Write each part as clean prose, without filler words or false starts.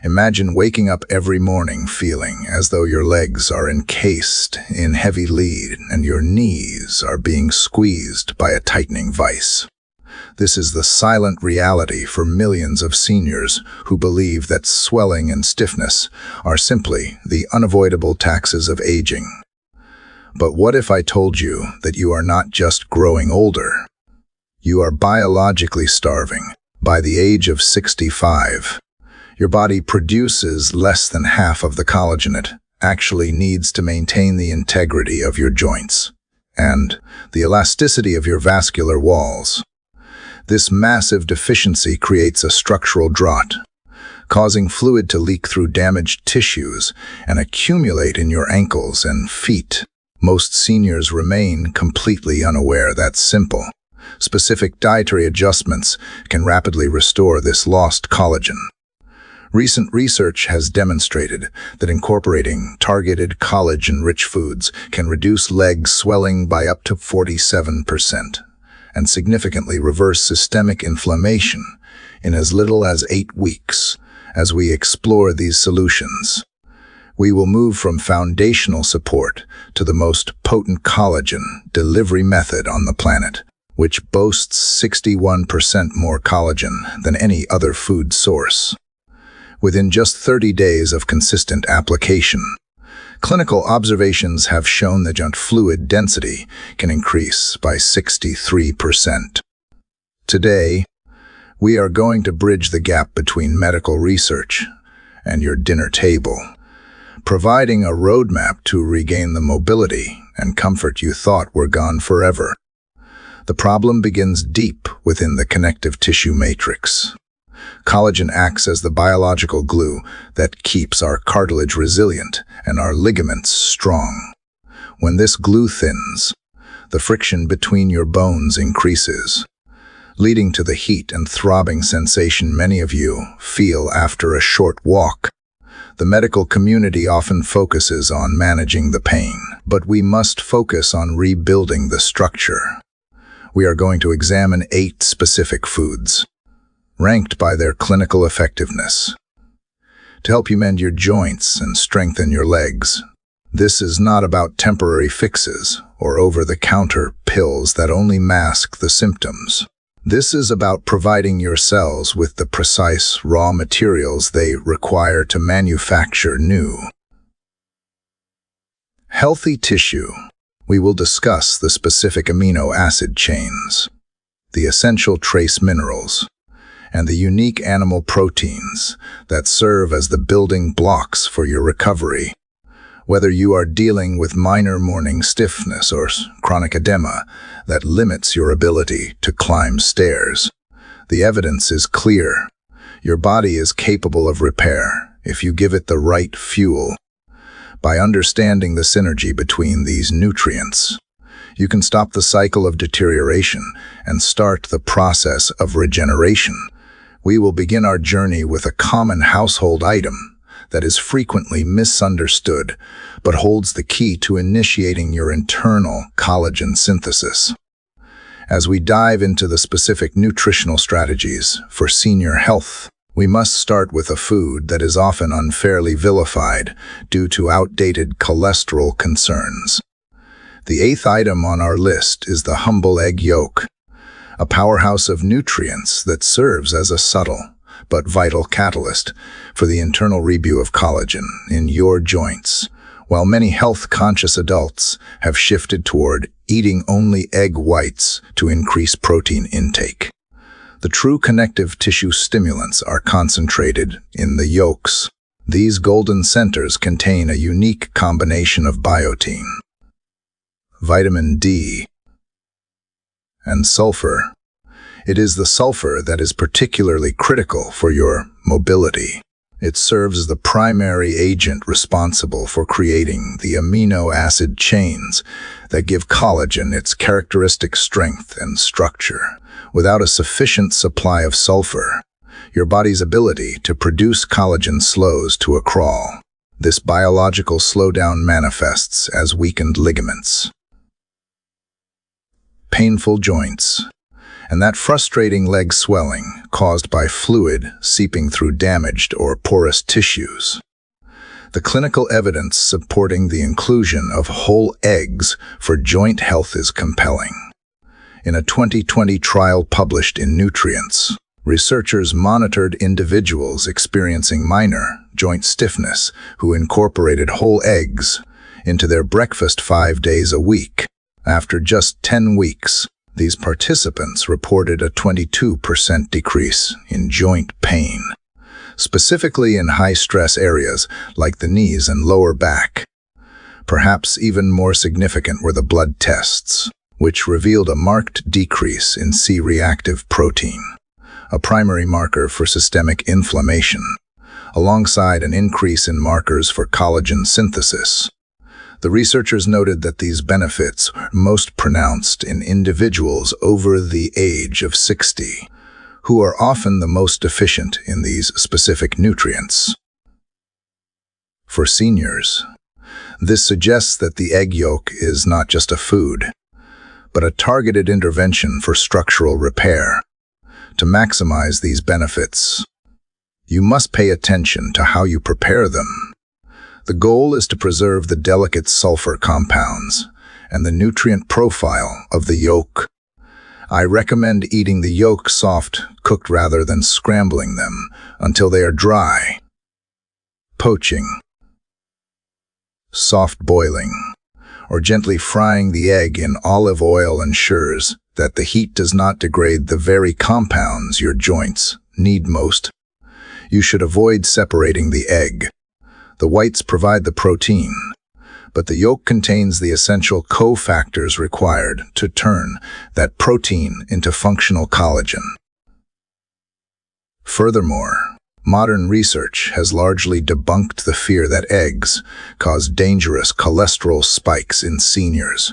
Imagine waking up every morning feeling as though your legs are encased in heavy lead and your knees are being squeezed by a tightening vice. This is the silent reality for millions of seniors who believe that swelling and stiffness are simply the unavoidable taxes of aging. But what if I told you that you are not just growing older? You are biologically starving. By the age of 65, your body produces less than half of the collagen it actually needs to maintain the integrity of your joints and the elasticity of your vascular walls. This massive deficiency creates a structural drought, causing fluid to leak through damaged tissues and accumulate in your ankles and feet. Most seniors remain completely unaware that simple, specific dietary adjustments can rapidly restore this lost collagen. Recent research has demonstrated that incorporating targeted collagen-rich foods can reduce leg swelling by up to 47% and significantly reverse systemic inflammation in as little as 8 weeks. As we explore these solutions, we will move from foundational support to the most potent collagen delivery method on the planet, which boasts 61% more collagen than any other food source. Within just 30 days of consistent application, clinical observations have shown that joint fluid density can increase by 63%. Today, we are going to bridge the gap between medical research and your dinner table, providing a roadmap to regain the mobility and comfort you thought were gone forever. The problem begins deep within the connective tissue matrix. Collagen acts as the biological glue that keeps our cartilage resilient and our ligaments strong. When this glue thins, the friction between your bones increases, leading to the heat and throbbing sensation many of you feel after a short walk. The medical community often focuses on managing the pain, but we must focus on rebuilding the structure. We are going to examine 8 specific foods, ranked by their clinical effectiveness, to help you mend your joints and strengthen your legs. This is not about temporary fixes or over-the-counter pills that only mask the symptoms. This is about providing your cells with the precise raw materials they require to manufacture new, healthy tissue. We will discuss the specific amino acid chains, the essential trace minerals, and the unique animal proteins that serve as the building blocks for your recovery. Whether you are dealing with minor morning stiffness or chronic edema that limits your ability to climb stairs, the evidence is clear. Your body is capable of repair if you give it the right fuel. By understanding the synergy between these nutrients, you can stop the cycle of deterioration and start the process of regeneration. We will begin our journey with a common household item that is frequently misunderstood, but holds the key to initiating your internal collagen synthesis. As we dive into the specific nutritional strategies for senior health, we must start with a food that is often unfairly vilified due to outdated cholesterol concerns. The 8th item on our list is the humble egg yolk, a powerhouse of nutrients that serves as a subtle but vital catalyst for the internal rebuild of collagen in your joints. While many health-conscious adults have shifted toward eating only egg whites to increase protein intake, the true connective tissue stimulants are concentrated in the yolks. These golden centers contain a unique combination of biotin, vitamin D, and sulfur. It is the sulfur that is particularly critical for your mobility. It serves as the primary agent responsible for creating the amino acid chains that give collagen its characteristic strength and structure. Without a sufficient supply of sulfur, your body's ability to produce collagen slows to a crawl. This biological slowdown manifests as weakened ligaments, painful joints, and that frustrating leg swelling caused by fluid seeping through damaged or porous tissues. The clinical evidence supporting the inclusion of whole eggs for joint health is compelling. In a 2020 trial published in Nutrients, researchers monitored individuals experiencing minor joint stiffness who incorporated whole eggs into their breakfast 5 days a week. After just 10 weeks, these participants reported a 22% decrease in joint pain, specifically in high-stress areas like the knees and lower back. Perhaps even more significant were the blood tests, which revealed a marked decrease in C-reactive protein, a primary marker for systemic inflammation, alongside an increase in markers for collagen synthesis. The researchers noted that these benefits are most pronounced in individuals over the age of 60, who are often the most deficient in these specific nutrients. For seniors, this suggests that the egg yolk is not just a food, but a targeted intervention for structural repair. To maximize these benefits, you must pay attention to how you prepare them. The goal is to preserve the delicate sulfur compounds and the nutrient profile of the yolk. I recommend eating the yolk soft, cooked rather than scrambling them until they are dry. Poaching, soft boiling, or gently frying the egg in olive oil ensures that the heat does not degrade the very compounds your joints need most. You should avoid separating the egg. The whites provide the protein, but the yolk contains the essential cofactors required to turn that protein into functional collagen. Furthermore, modern research has largely debunked the fear that eggs cause dangerous cholesterol spikes in seniors.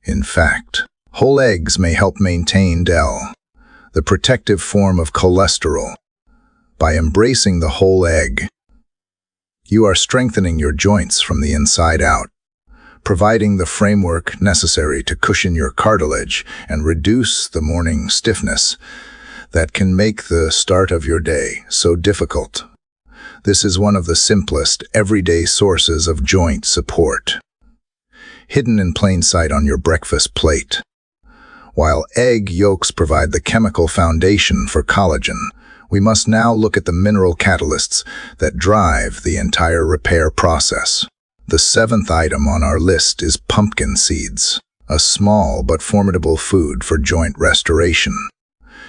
In fact, whole eggs may help maintain DEL, the protective form of cholesterol. By embracing the whole egg, you are strengthening your joints from the inside out, providing the framework necessary to cushion your cartilage and reduce the morning stiffness that can make the start of your day so difficult. This is one of the simplest, everyday sources of joint support, hidden in plain sight on your breakfast plate. While egg yolks provide the chemical foundation for collagen, we must now look at the mineral catalysts that drive the entire repair process. The 7th item on our list is pumpkin seeds, a small but formidable food for joint restoration.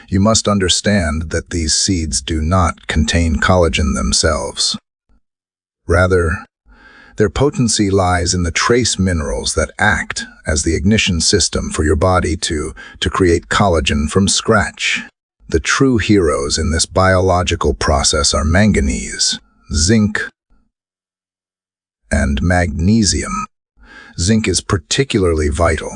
You must understand that these seeds do not contain collagen themselves. Rather, their potency lies in the trace minerals that act as the ignition system for your body to create collagen from scratch. The true heroes in this biological process are manganese, zinc, and magnesium. Zinc is particularly vital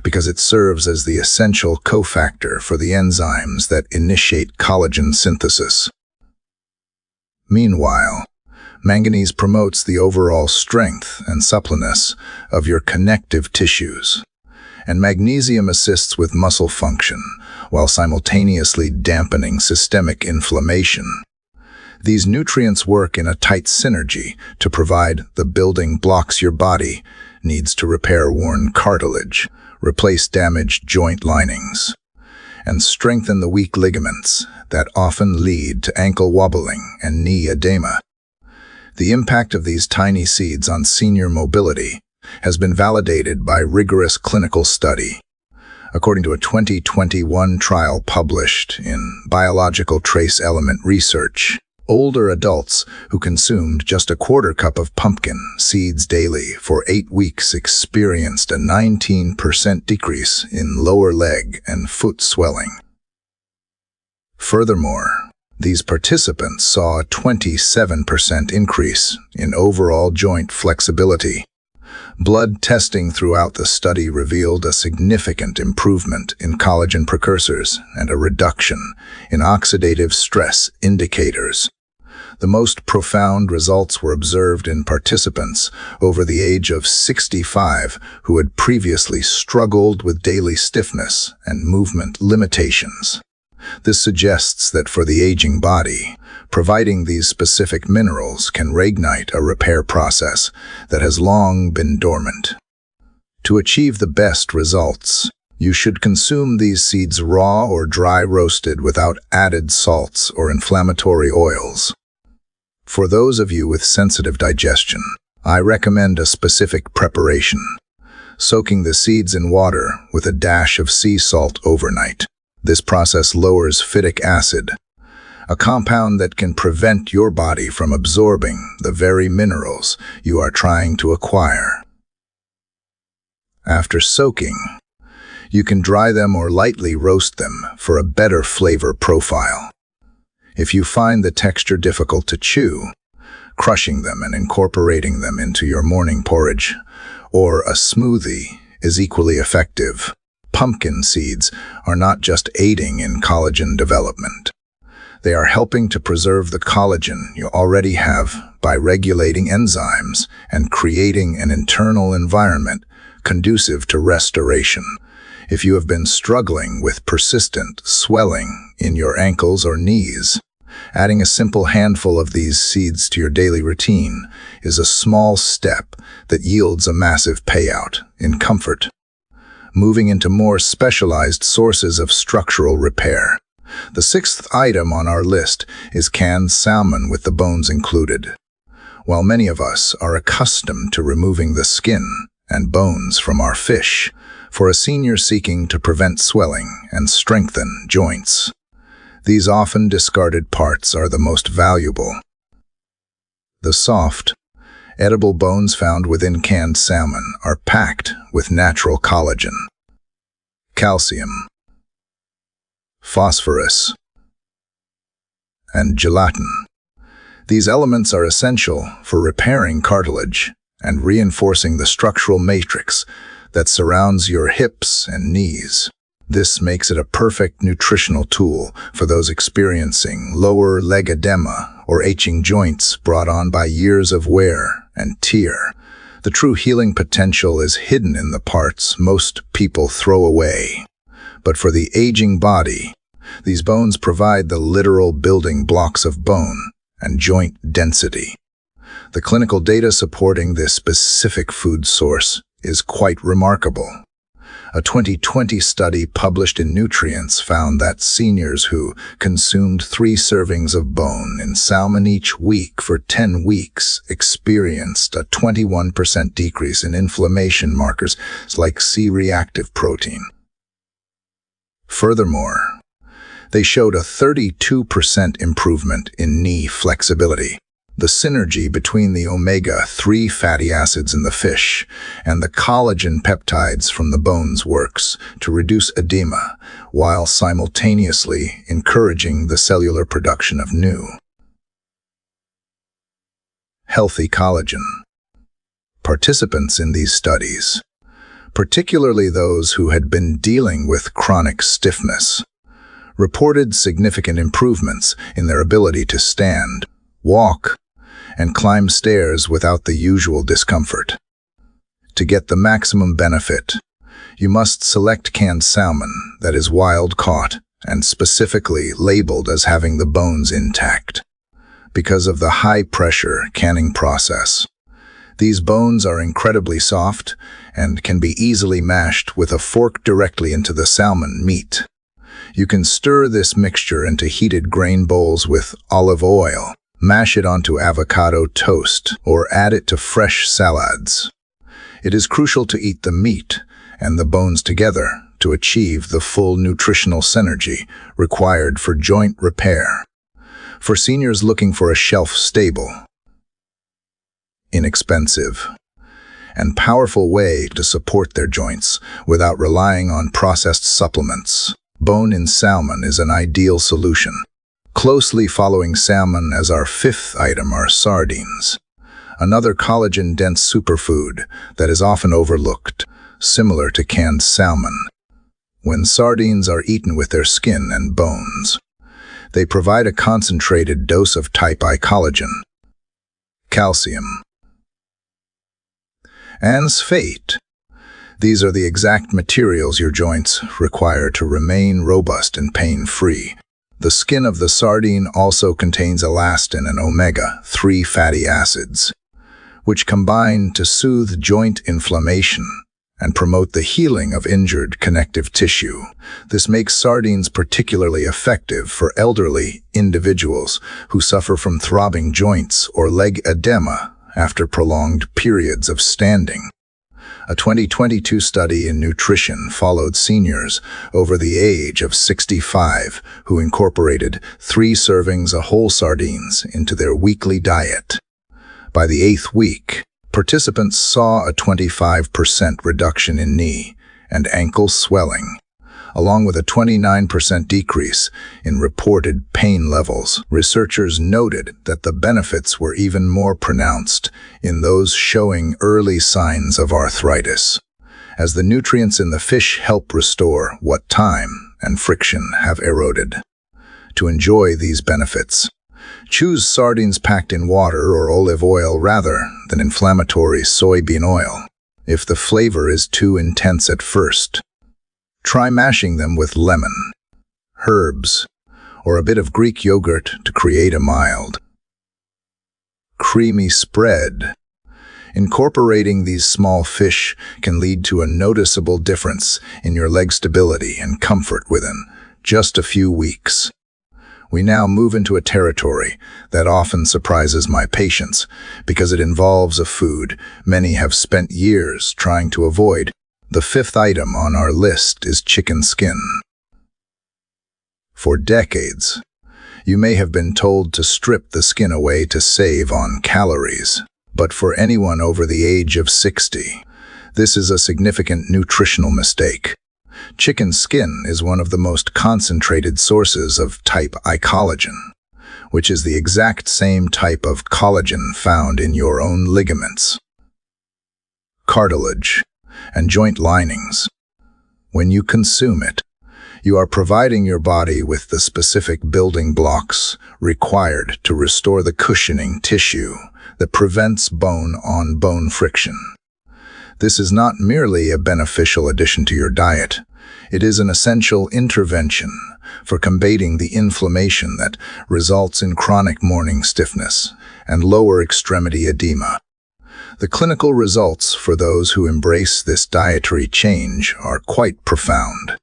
because it serves as the essential cofactor for the enzymes that initiate collagen synthesis. Meanwhile, manganese promotes the overall strength and suppleness of your connective tissues, and magnesium assists with muscle function while simultaneously dampening systemic inflammation. These nutrients work in a tight synergy to provide the building blocks your body needs to repair worn cartilage, replace damaged joint linings, and strengthen the weak ligaments that often lead to ankle wobbling and knee edema. The impact of these tiny seeds on senior mobility has been validated by rigorous clinical study. According to a 2021 trial published in Biological Trace Element Research, older adults who consumed just a quarter cup of pumpkin seeds daily for 8 weeks experienced a 19% decrease in lower leg and foot swelling. Furthermore, these participants saw a 27% increase in overall joint flexibility. Blood testing throughout the study revealed a significant improvement in collagen precursors and a reduction in oxidative stress indicators. The most profound results were observed in participants over the age of 65 who had previously struggled with daily stiffness and movement limitations. This suggests that for the aging body, providing these specific minerals can reignite a repair process that has long been dormant. To achieve the best results, you should consume these seeds raw or dry roasted without added salts or inflammatory oils. For those of you with sensitive digestion, I recommend a specific preparation: soaking the seeds in water with a dash of sea salt overnight. This process lowers phytic acid, a compound that can prevent your body from absorbing the very minerals you are trying to acquire. After soaking, you can dry them or lightly roast them for a better flavor profile. If you find the texture difficult to chew, crushing them and incorporating them into your morning porridge or a smoothie is equally effective. Pumpkin seeds are not just aiding in collagen development. They are helping to preserve the collagen you already have by regulating enzymes and creating an internal environment conducive to restoration. If you have been struggling with persistent swelling in your ankles or knees, adding a simple handful of these seeds to your daily routine is a small step that yields a massive payout in comfort. Moving into more specialized sources of structural repair. The sixth item on our list is canned salmon with the bones included. While many of us are accustomed to removing the skin and bones from our fish, for a senior seeking to prevent swelling and strengthen joints, these often discarded parts are the most valuable. The soft, edible bones found within canned salmon are packed with natural collagen, calcium, phosphorus, and gelatin. These elements are essential for repairing cartilage and reinforcing the structural matrix that surrounds your hips and knees. This makes it a perfect nutritional tool for those experiencing lower leg edema or aching joints brought on by years of wear and tear. The true healing potential is hidden in the parts most people throw away. But for the aging body, these bones provide the literal building blocks of bone and joint density. The clinical data supporting this specific food source is quite remarkable. A 2020 study published in Nutrients found that seniors who consumed 3 servings of bone in salmon each week for 10 weeks experienced a 21% decrease in inflammation markers like C-reactive protein. Furthermore, they showed a 32% improvement in knee flexibility. The synergy between the omega-3 fatty acids in the fish and the collagen peptides from the bones works to reduce edema while simultaneously encouraging the cellular production of new, healthy collagen. Participants in these studies, particularly those who had been dealing with chronic stiffness, reported significant improvements in their ability to stand, walk, and climb stairs without the usual discomfort. To get the maximum benefit, you must select canned salmon that is wild-caught and specifically labeled as having the bones intact. Because of the high-pressure canning process, these bones are incredibly soft and can be easily mashed with a fork directly into the salmon meat. You can stir this mixture into heated grain bowls with olive oil, mash it onto avocado toast, or add it to fresh salads. It is crucial to eat the meat and the bones together to achieve the full nutritional synergy required for joint repair. For seniors looking for a shelf-stable, inexpensive, and powerful way to support their joints without relying on processed supplements, bone-in salmon is an ideal solution. Closely following salmon as our 5th item are sardines, another collagen-dense superfood that is often overlooked, similar to canned salmon. When sardines are eaten with their skin and bones, They provide a concentrated dose of type I collagen, calcium, and phosphate. These are the exact materials your joints require to remain robust and pain-free. The skin of the sardine also contains elastin and omega-3 fatty acids, which combine to soothe joint inflammation and promote the healing of injured connective tissue. This makes sardines particularly effective for elderly individuals who suffer from throbbing joints or leg edema after prolonged periods of standing. A 2022 study in nutrition followed seniors over the age of 65 who incorporated 3 servings of whole sardines into their weekly diet. By the 8th week, participants saw a 25% reduction in knee and ankle swelling, along with a 29% decrease in reported pain levels. Researchers noted that the benefits were even more pronounced in those showing early signs of arthritis, as the nutrients in the fish help restore what time and friction have eroded. To enjoy these benefits, choose sardines packed in water or olive oil rather than inflammatory soybean oil. If the flavor is too intense at first, try mashing them with lemon, herbs, or a bit of Greek yogurt to create a mild, creamy spread. Incorporating these small fish can lead to a noticeable difference in your leg stability and comfort within just a few weeks. We now move into a territory that often surprises my patients because it involves a food many have spent years trying to avoid. The 5th item on our list is chicken skin. For decades, you may have been told to strip the skin away to save on calories. But for anyone over the age of 60, this is a significant nutritional mistake. Chicken skin is one of the most concentrated sources of type I collagen, which is the exact same type of collagen found in your own ligaments, cartilage, and joint linings. When you consume it, you are providing your body with the specific building blocks required to restore the cushioning tissue that prevents bone-on-bone friction. This is not merely a beneficial addition to your diet. It is an essential intervention for combating the inflammation that results in chronic morning stiffness and lower extremity edema. The clinical results for those who embrace this dietary change are quite profound.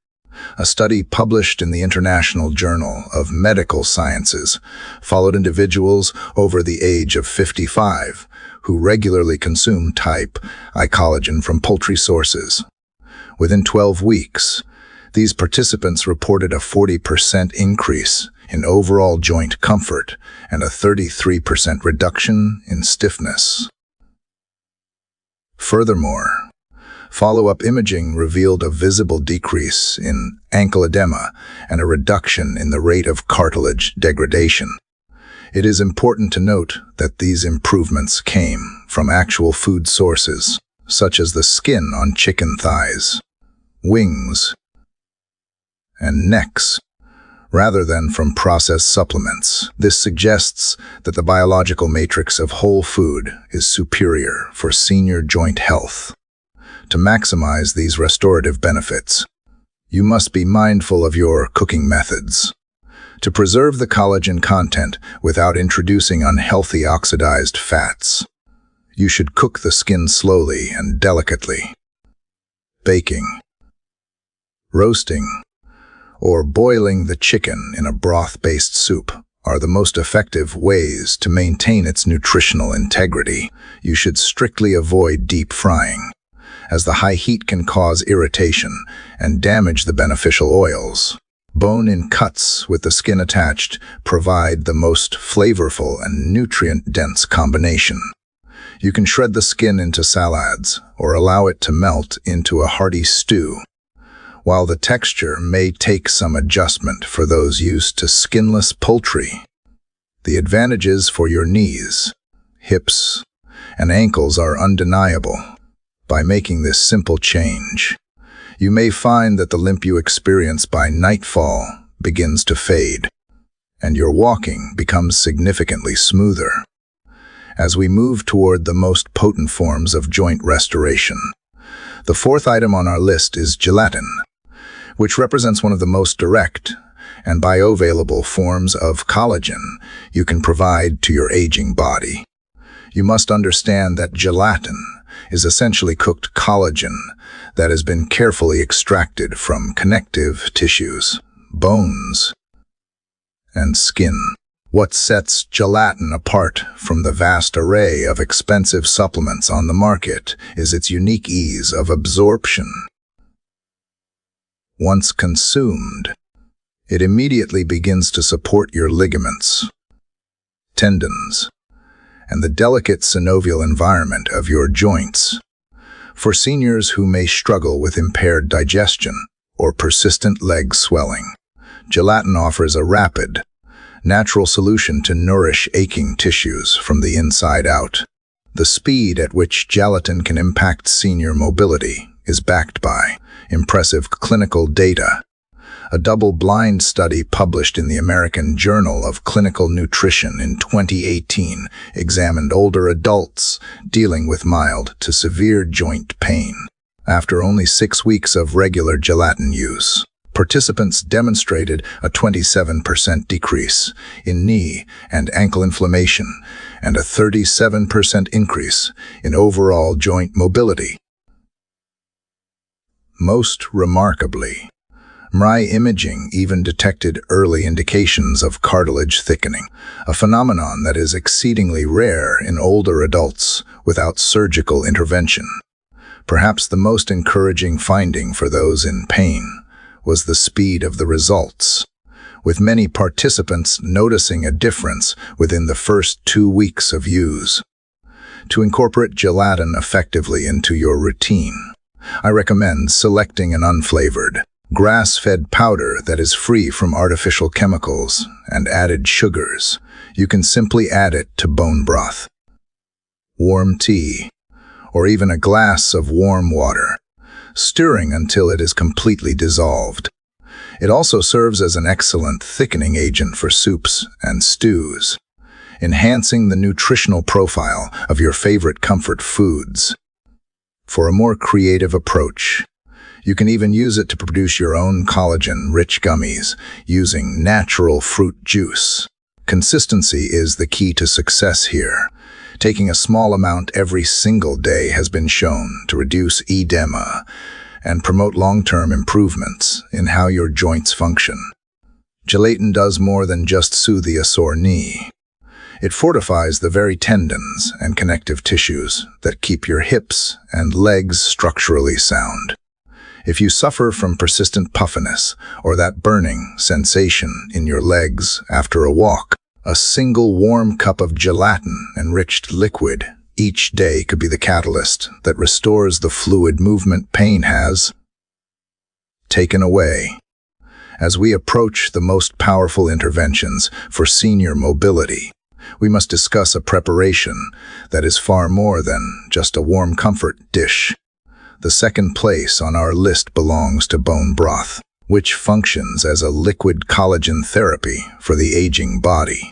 A study published in the International Journal of Medical Sciences followed individuals over the age of 55 who regularly consume type I collagen from poultry sources. Within 12 weeks, these participants reported a 40% increase in overall joint comfort and a 33% reduction in stiffness. Furthermore, follow-up imaging revealed a visible decrease in ankle edema and a reduction in the rate of cartilage degradation. It is important to note that these improvements came from actual food sources, such as the skin on chicken thighs, wings, and necks, rather than from processed supplements. This suggests that the biological matrix of whole food is superior for senior joint health. To maximize these restorative benefits, you must be mindful of your cooking methods. To preserve the collagen content without introducing unhealthy oxidized fats, you should cook the skin slowly and delicately. Baking, roasting, or boiling the chicken in a broth-based soup are the most effective ways to maintain its nutritional integrity. You should strictly avoid deep frying, as the high heat can cause irritation and damage the beneficial oils. Bone-in cuts with the skin attached provide the most flavorful and nutrient-dense combination. You can shred the skin into salads or allow it to melt into a hearty stew. While the texture may take some adjustment for those used to skinless poultry, the advantages for your knees, hips, and ankles are undeniable. By making this simple change, you may find that the limp you experience by nightfall begins to fade, and your walking becomes significantly smoother. As we move toward the most potent forms of joint restoration, the fourth item on our list is gelatin, which represents one of the most direct and bioavailable forms of collagen you can provide to your aging body. You must understand that gelatin is essentially cooked collagen that has been carefully extracted from connective tissues, bones, and skin. What sets gelatin apart from the vast array of expensive supplements on the market is its unique ease of absorption. Once consumed, it immediately begins to support your ligaments, tendons, and the delicate synovial environment of your joints. For seniors who may struggle with impaired digestion or persistent leg swelling, gelatin offers a rapid, natural solution to nourish aching tissues from the inside out. The speed at which gelatin can impact senior mobility is backed by impressive clinical data. A double-blind study published in the American Journal of Clinical Nutrition in 2018 examined older adults dealing with mild to severe joint pain. After only 6 weeks of regular gelatin use, participants demonstrated a 27% decrease in knee and ankle inflammation and a 37% increase in overall joint mobility. Most remarkably, MRI imaging even detected early indications of cartilage thickening, a phenomenon that is exceedingly rare in older adults without surgical intervention. Perhaps the most encouraging finding for those in pain was the speed of the results, with many participants noticing a difference within the first 2 weeks of use. To incorporate gelatin effectively into your routine, I recommend selecting an unflavored, grass-fed powder that is free from artificial chemicals and added sugars. You can simply add it to bone broth, warm tea, or even a glass of warm water, stirring until it is completely dissolved. It also serves as an excellent thickening agent for soups and stews, enhancing the nutritional profile of your favorite comfort foods. For a more creative approach, you can even use it to produce your own collagen-rich gummies using natural fruit juice. Consistency is the key to success here. Taking a small amount every single day has been shown to reduce edema and promote long-term improvements in how your joints function. Gelatin does more than just soothe a sore knee. It fortifies the very tendons and connective tissues that keep your hips and legs structurally sound. If you suffer from persistent puffiness or that burning sensation in your legs after a walk, a single warm cup of gelatin-enriched liquid each day could be the catalyst that restores the fluid movement pain has taken away. As we approach the most powerful interventions for senior mobility, we must discuss a preparation that is far more than just a warm comfort dish. The second place on our list belongs to bone broth, which functions as a liquid collagen therapy for the aging body.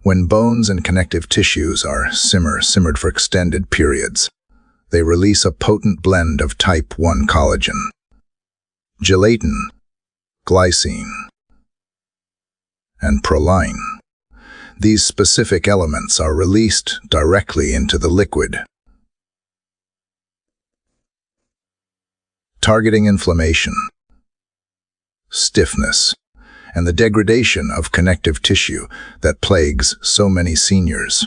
When bones and connective tissues are simmered for extended periods, they release a potent blend of type 1 collagen, gelatin, glycine, and proline. These specific elements are released directly into the liquid, targeting inflammation, stiffness, and the degradation of connective tissue that plagues so many seniors.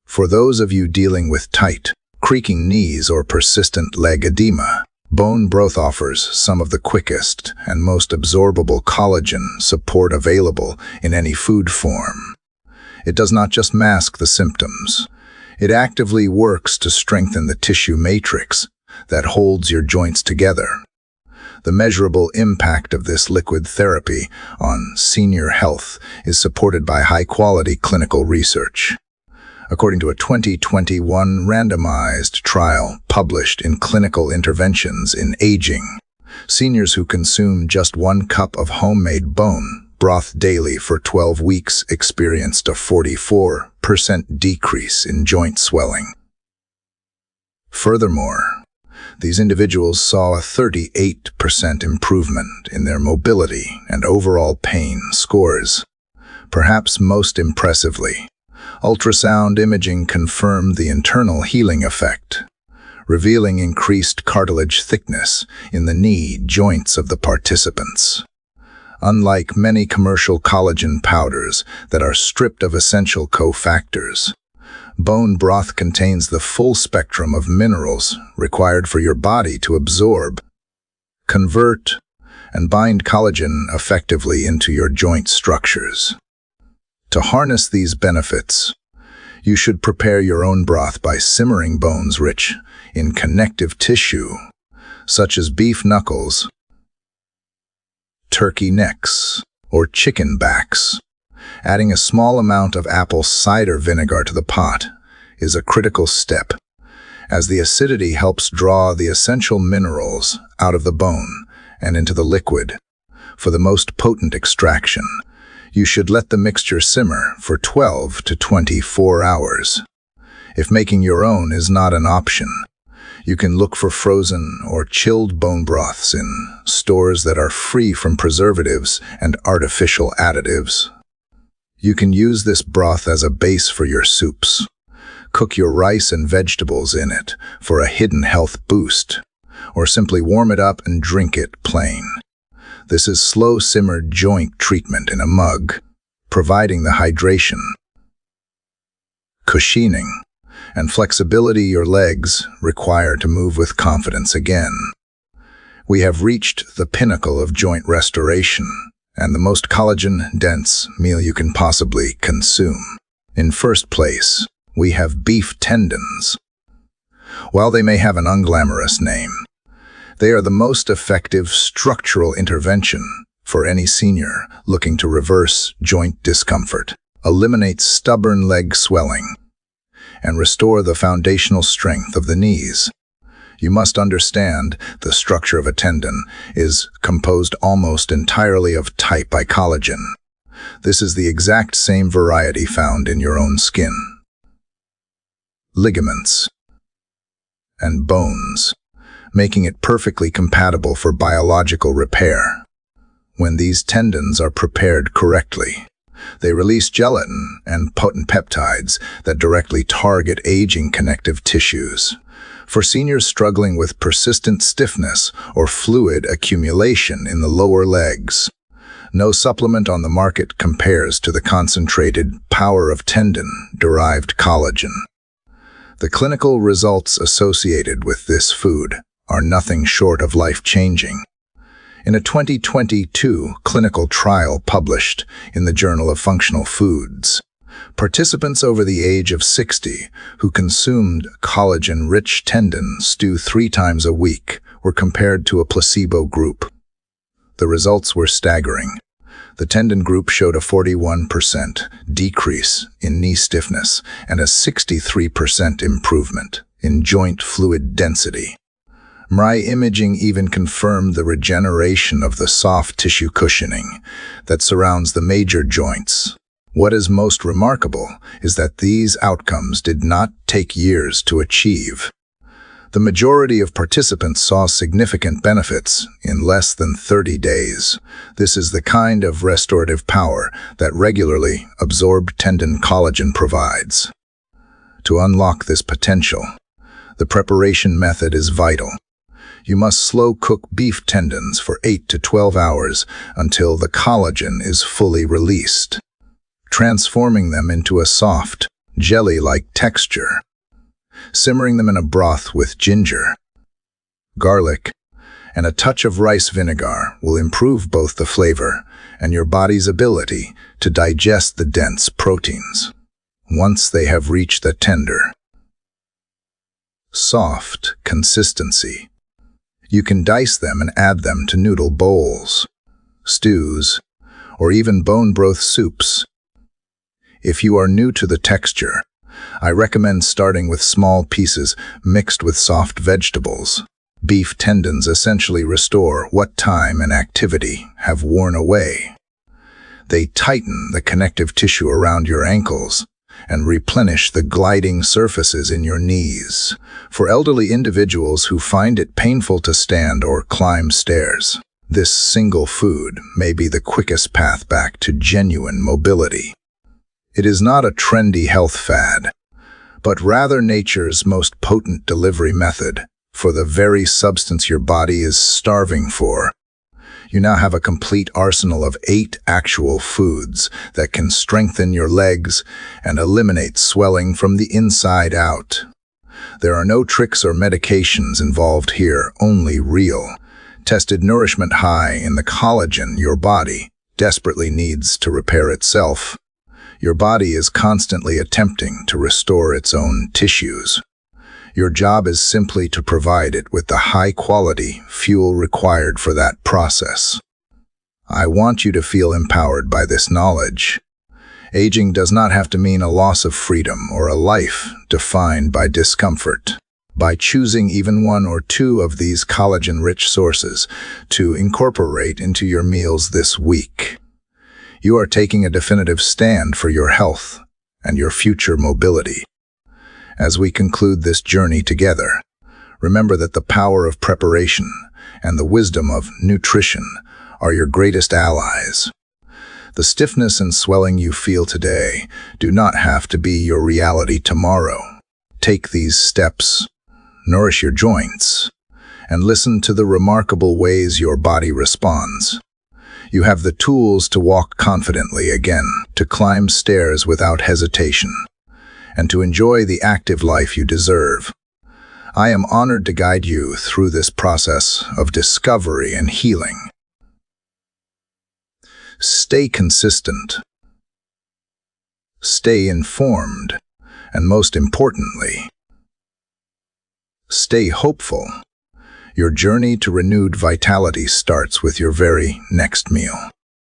For those of you dealing with tight, creaking knees or persistent leg edema, bone broth offers some of the quickest and most absorbable collagen support available in any food form. It does not just mask the symptoms. It actively works to strengthen the tissue matrix that holds your joints together. The measurable impact of this liquid therapy on senior health is supported by high-quality clinical research. According to a 2021 randomized trial published in Clinical Interventions in Aging, seniors who consume just 1 cup of homemade bone broth daily for 12 weeks experienced a 44% decrease in joint swelling. Furthermore, these individuals saw a 38% improvement in their mobility and overall pain scores. Perhaps most impressively, ultrasound imaging confirmed the internal healing effect, revealing increased cartilage thickness in the knee joints of the participants. Unlike many commercial collagen powders that are stripped of essential cofactors, bone broth contains the full spectrum of minerals required for your body to absorb, convert, and bind collagen effectively into your joint structures. To harness these benefits, you should prepare your own broth by simmering bones rich in connective tissue, such as beef knuckles, turkey necks, or chicken backs. Adding a small amount of apple cider vinegar to the pot is a critical step, as the acidity helps draw the essential minerals out of the bone and into the liquid. For the most potent extraction, you should let the mixture simmer for 12 to 24 hours. If making your own is not an option, you can look for frozen or chilled bone broths in stores that are free from preservatives and artificial additives. You can use this broth as a base for your soups. Cook your rice and vegetables in it for a hidden health boost, or simply warm it up and drink it plain. This is slow-simmered joint treatment in a mug, providing the hydration, cushioning, and flexibility your legs require to move with confidence again. We have reached the pinnacle of joint restoration and the most collagen-dense meal you can possibly consume. In first place, we have beef tendons. While they may have an unglamorous name, they are the most effective structural intervention for any senior looking to reverse joint discomfort, eliminate stubborn leg swelling, and restore the foundational strength of the knees. You must understand the structure of a tendon is composed almost entirely of type I collagen. This is the exact same variety found in your own skin, ligaments, and bones, making it perfectly compatible for biological repair. When these tendons are prepared correctly, they release gelatin and potent peptides that directly target aging connective tissues. For seniors struggling with persistent stiffness or fluid accumulation in the lower legs, no supplement on the market compares to the concentrated power of tendon-derived collagen. The clinical results associated with this food are nothing short of life-changing. In a 2022 clinical trial published in the Journal of Functional Foods, participants over the age of 60 who consumed collagen-rich tendon stew 3 times a week were compared to a placebo group. The results were staggering. The tendon group showed a 41% decrease in knee stiffness and a 63% improvement in joint fluid density. MRI imaging even confirmed the regeneration of the soft tissue cushioning that surrounds the major joints. What is most remarkable is that these outcomes did not take years to achieve. The majority of participants saw significant benefits in less than 30 days. This is the kind of restorative power that regularly absorbed tendon collagen provides. To unlock this potential, the preparation method is vital. You must slow cook beef tendons for 8 to 12 hours until the collagen is fully released, transforming them into a soft, jelly-like texture. Simmering them in a broth with ginger, garlic, and a touch of rice vinegar will improve both the flavor and your body's ability to digest the dense proteins. Once they have reached the tender, soft consistency, you can dice them and add them to noodle bowls, stews, or even bone broth soups. If you are new to the texture, I recommend starting with small pieces mixed with soft vegetables. Beef tendons essentially restore what time and activity have worn away. They tighten the connective tissue around your ankles and replenish the gliding surfaces in your knees for elderly individuals who find it painful to stand or climb stairs. This single food may be the quickest path back to genuine mobility. It is not a trendy health fad, but rather nature's most potent delivery method for the very substance your body is starving for. You now have a complete arsenal of 8 actual foods that can strengthen your legs and eliminate swelling from the inside out. There are no tricks or medications involved here, only real, tested nourishment high in the collagen your body desperately needs to repair itself. Your body is constantly attempting to restore its own tissues. Your job is simply to provide it with the high-quality fuel required for that process. I want you to feel empowered by this knowledge. Aging does not have to mean a loss of freedom or a life defined by discomfort. By choosing even 1 or 2 of these collagen-rich sources to incorporate into your meals this week, you are taking a definitive stand for your health and your future mobility. As we conclude this journey together, remember that the power of preparation and the wisdom of nutrition are your greatest allies. The stiffness and swelling you feel today do not have to be your reality tomorrow. Take these steps, nourish your joints, and listen to the remarkable ways your body responds. You have the tools to walk confidently again, to climb stairs without hesitation, and to enjoy the active life you deserve. I am honored to guide you through this process of discovery and healing. Stay consistent, stay informed, and most importantly, stay hopeful. Your journey to renewed vitality starts with your very next meal.